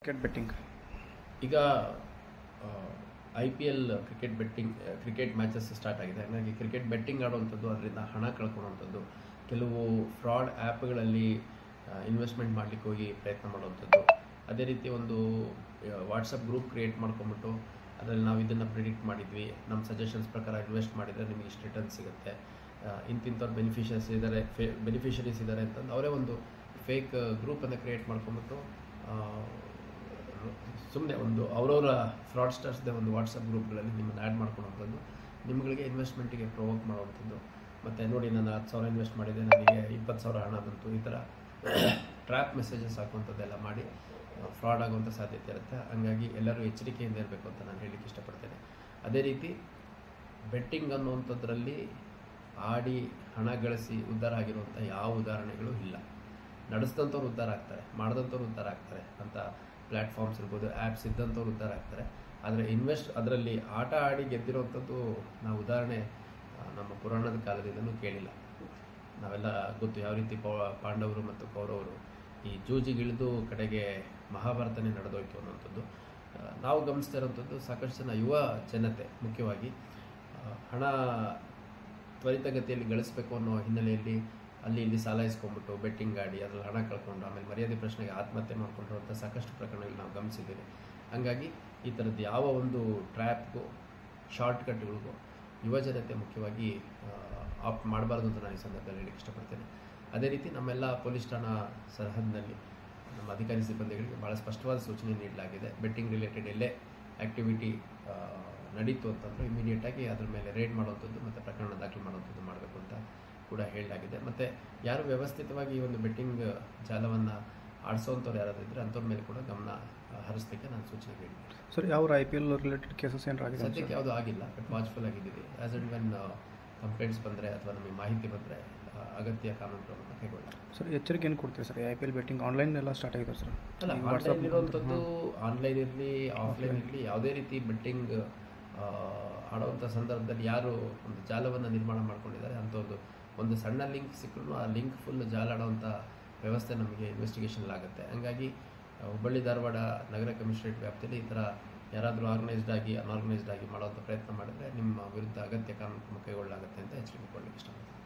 Cricket betting ಈಗ IPL cricket matches start ಆಗಿದೆ. ಹಾಗಾಗಿ ಕ್ರಿಕೆಟ್ ಬೆಟ್ಟಿಂಗ್ ಆಡುವಂಥದ್ದು, ಅದರಿಂದ ಹಣ ಕಳ್ಕೊಳ್ಳುವಂಥದ್ದು, ಕೆಲವು ಫ್ರಾಡ್ ಆ್ಯಪ್ಗಳಲ್ಲಿ ಇನ್ವೆಸ್ಟ್ಮೆಂಟ್ ಮಾಡಲಿಕ್ಕೆ ಹೋಗಿ ಪ್ರಯತ್ನ ಮಾಡುವಂಥದ್ದು, ಅದೇ ರೀತಿ ಒಂದು ವಾಟ್ಸಪ್ ಗ್ರೂಪ್ ಕ್ರಿಯೇಟ್ ಮಾಡ್ಕೊಂಬಿಟ್ಟು ಅದರಲ್ಲಿ ನಾವು ಇದನ್ನು ಪ್ರಿಡಿಕ್ಟ್ ಮಾಡಿದ್ವಿ, ನಮ್ಮ ಸಜೆಷನ್ಸ್ ಪ್ರಕಾರ ಇನ್ವೆಸ್ಟ್ ಮಾಡಿದರೆ ನಿಮಗೆ ಇಷ್ಟು ರಿಟರ್ನ್ ಸಿಗುತ್ತೆ, ಇಂತಿಂಥವ್ರು ಬೆನಿಫಿಷರೀಸ್ ಇದ್ದಾರೆ ಅಂತಂದು ಅವರೇ ಒಂದು ಫೇಕ್ ಗ್ರೂಪನ್ನು ಕ್ರಿಯೇಟ್ ಮಾಡ್ಕೊಂಬಿಟ್ಟು ಸುಮ್ಮನೆ ಒಂದು ಅವರವರ ಫ್ರಾಡ್ಸ್ಟರ್ಸ್ದೇ ಒಂದು ವಾಟ್ಸಪ್ ಗ್ರೂಪ್ಗಳಲ್ಲಿ ನಿಮ್ಮನ್ನು ಆ್ಯಡ್ ಮಾಡ್ಕೊಳ್ಳೋವಂಥದ್ದು, ನಿಮ್ಮಗಳಿಗೆ ಇನ್ವೆಸ್ಟ್ಮೆಂಟಿಗೆ ಪ್ರೊವೋಕ್ ಮಾಡುವಂಥದ್ದು. ಮತ್ತು ನೋಡಿ, ನಾನು 10,000 ಇನ್ವೆಸ್ಟ್ ಮಾಡಿದೆ, ನನಗೆ 20,000 ಹಣ ಬಂತು, ಈ ಥರ ಟ್ರ್ಯಾಪ್ ಮೆಸೇಜಸ್ ಹಾಕುವಂಥದ್ದೆಲ್ಲ ಮಾಡಿ ಫ್ರಾಡ್ ಆಗುವಂಥ ಸಾಧ್ಯತೆ ಇರುತ್ತೆ. ಹಾಗಾಗಿ ಎಲ್ಲರೂ ಎಚ್ಚರಿಕೆಯಿಂದ ಇರಬೇಕು ಅಂತ ನಾನು ಹೇಳಲಿಕ್ಕೆ ಇಷ್ಟಪಡ್ತೇನೆ. ಅದೇ ರೀತಿ ಬೆಟ್ಟಿಂಗ್ ಅನ್ನುವಂಥದ್ರಲ್ಲಿ ಆಡಿ ಹಣ ಗಳಿಸಿ ಉದ್ಧಾರ ಆಗಿರುವಂಥ ಯಾವ ಉದಾಹರಣೆಗಳು ಇಲ್ಲ. ನಡೆಸಿದಂಥವ್ರು ಉದ್ಧಾರ ಆಗ್ತಾರೆ, ಮಾಡಿದಂಥವ್ರು ಉದ್ಧಾರ ಆಗ್ತಾರೆ ಅಂತ ಪ್ಲ್ಯಾಟ್ಫಾರ್ಮ್ಸ್ ಇರ್ಬೋದು, ಆ್ಯಪ್ಸ್ ಇದ್ದಂಥವ್ರು ಉದ್ಧಾರ ಆಗ್ತಾರೆ. ಆದರೆ ಅದರಲ್ಲಿ ಆಟ ಆಡಿ ಗೆದ್ದಿರೋವಂಥದ್ದು ನಾವು ಉದಾಹರಣೆ ನಮ್ಮ ಪುರಾಣದ ಕಾಲದಿಂದಲೂ ಕೇಳಿಲ್ಲ. ನಾವೆಲ್ಲ ಗೊತ್ತು ಯಾವ ರೀತಿ ಪಾಂಡವರು ಮತ್ತು ಕೌರವರು ಈ ಜೂಜಿಗಿಳಿದು ಕಡೆಗೆ ಮಹಾಭಾರತನೇ ನಡೆದೋಯ್ತು ಅನ್ನೋಂಥದ್ದು. ನಾವು ಗಮನಿಸ್ತಾ ಇರೋವಂಥದ್ದು ಸಾಕಷ್ಟು ಜನ ಯುವ ಜನತೆ ಮುಖ್ಯವಾಗಿ ಹಣ ತ್ವರಿತಗತಿಯಲ್ಲಿ ಗಳಿಸಬೇಕು ಅನ್ನೋ ಹಿನ್ನೆಲೆಯಲ್ಲಿ ಅಲ್ಲಿ ಇಲ್ಲಿ ಸಾಲ ಇಸ್ಕೊಂಡ್ಬಿಟ್ಟು ಬೆಟ್ಟಿಂಗ್ ಆಡಿ ಅದರಲ್ಲಿ ಹಣ ಕಳ್ಕೊಂಡು ಆಮೇಲೆ ಮರ್ಯಾದೆ ಪ್ರಶ್ನೆಗೆ ಆತ್ಮಹತ್ಯೆ ಮಾಡ್ಕೊಂಡಿರುವಂಥ ಸಾಕಷ್ಟು ಪ್ರಕರಣಗಳು ನಾವು ಗಮನಿಸಿದ್ದೀವಿ. ಹಾಗಾಗಿ ಈ ಥರದ್ದು ಯಾವ ಒಂದು ಟ್ರ್ಯಾಪ್ಗೂ ಶಾರ್ಟ್ಕಟ್ಗಳಿಗೂ ಯುವ ಜನತೆ ಮುಖ್ಯವಾಗಿ ಆಪ್ಟ್ ಮಾಡಬಾರ್ದು ಅಂತ ನಾನು ಈ ಸಂದರ್ಭದಲ್ಲಿ ಹೇಳಕ್ಕೆ ಇಷ್ಟಪಡ್ತೇನೆ. ಅದೇ ರೀತಿ ನಮ್ಮೆಲ್ಲ ಪೊಲೀಸ್ ಠಾಣಾ ಸರಹದ್ದಿನಲ್ಲಿ ನಮ್ಮ ಅಧಿಕಾರಿ ಸಿಬ್ಬಂದಿಗಳಿಗೆ ಭಾಳ ಸ್ಪಷ್ಟವಾದ ಸೂಚನೆ ನೀಡಲಾಗಿದೆ. ಬೆಟ್ಟಿಂಗ್ ರಿಲೇಟೆಡ್ ಎಲ್ಲೇ ಆ್ಯಕ್ಟಿವಿಟಿ ನಡೀತು ಅಂತಂದರೆ ಇಮಿಡಿಯೇಟಾಗಿ ಅದ್ರ ಮೇಲೆ ರೇಡ್ ಮಾಡುವಂಥದ್ದು ಮತ್ತು ಪ್ರಕರಣ ದಾಖಲು ಮಾಡುವಂಥದ್ದು ಮಾಡಬೇಕು ಅಂತ ಕೂಡ ಹೇಳಲಾಗಿದೆ. ಮತ್ತು ಯಾರು ವ್ಯವಸ್ಥಿತವಾಗಿ ಈ ಒಂದು ಬೆಟ್ಟಿಂಗ್ ಜಾಲವನ್ನು ಆಡಿಸೋವಂಥವ್ರು ಯಾರಾದರೂ ಇದ್ದರೆ ಅಂಥವ್ರ ಮೇಲೆ ಕೂಡ ಗಮನ ಹರಿಸಲಿಕ್ಕೆ ನಾನು ಸೂಚನೆ ಹೇಳಿದ್ದೀನಿ. ಸರ್, ಯಾವ IPL ರಿಲೇಟೆಡ್ ಕೇಸಸ್ ಏನಾರು ಆಗಿದೆ? ಸದ್ಯಕ್ಕೆ ಯಾವುದೂ ಆಗಿಲ್ಲ, ಬಟ್ ವಾಚ್ಫುಲ್ ಆಗಿದ್ದೀವಿ. ಆ್ಯಸ್ ಆ್ಯಂಡ್ ವೆನ್ ಕಂಪ್ಲೇಂಟ್ಸ್ ಬಂದರೆ ಅಥವಾ ನಮಗೆ ಮಾಹಿತಿ ಬಂದರೆ ಅಗತ್ಯ ಕಾನೂನು ಕ್ರಮವನ್ನು ಕೈಗೊಳ್ಳೋಣ. ಸರ್, ಎಚ್ಚರಿಕೆ ಏನು ಕೊಡ್ತೀವಿ ಸರ್? IPL ಬೆಟ್ಟಿಂಗ್ ಆನ್ಲೈನ್ ಎಲ್ಲ ಸ್ಟಾರ್ಟ್ ಆಗಿದೆ ಸರ್. ಅಲ್ಲ, ಆನ್ಲೈನ್ ಇರುವಂಥದ್ದು ಆನ್ಲೈನ್ ಇರಲಿ ಆಫ್ಲೈನ್ ಇರಲಿ ಯಾವುದೇ ರೀತಿ ಬೆಟ್ಟಿಂಗ್ ಆಡುವಂಥ ಸಂದರ್ಭದಲ್ಲಿ ಯಾರು ಒಂದು ಜಾಲವನ್ನು ನಿರ್ಮಾಣ ಮಾಡ್ಕೊಂಡಿದ್ದಾರೆ ಅಂಥದ್ದು ಒಂದು ಸಣ್ಣ ಲಿಂಕ್ ಸಿಕ್ಕರೂ ಆ ಲಿಂಕ್ ಫುಲ್ ಜಾಲ ಆಡುವಂಥ ವ್ಯವಸ್ಥೆ ನಮಗೆ ಇನ್ವೆಸ್ಟಿಗೇಷನ್ಲಾಗುತ್ತೆ. ಹಾಗಾಗಿ ಹುಬ್ಬಳ್ಳಿ ಧಾರವಾಡ ನಗರ ಕಮಿಷನರೇಟ್ ವ್ಯಾಪ್ತಿಯಲ್ಲಿ ಈ ಥರ ಯಾರಾದರೂ ಅನಾರ್ಗನೈಸ್ಡ್ ಆಗಿ ಮಾಡುವಂಥ ಪ್ರಯತ್ನ ಮಾಡಿದರೆ ನಿಮ್ಮ ವಿರುದ್ಧ ಅಗತ್ಯ ಕಾನೂನು ಕ್ರಮ ಕೈಗೊಳ್ಳಲಾಗುತ್ತೆ ಅಂತ ಎಚ್ಚರಿಕೆ ಕೊಡಲಿಕ್ಕೆ ಇಷ್ಟಪಡ್ತೀನಿ.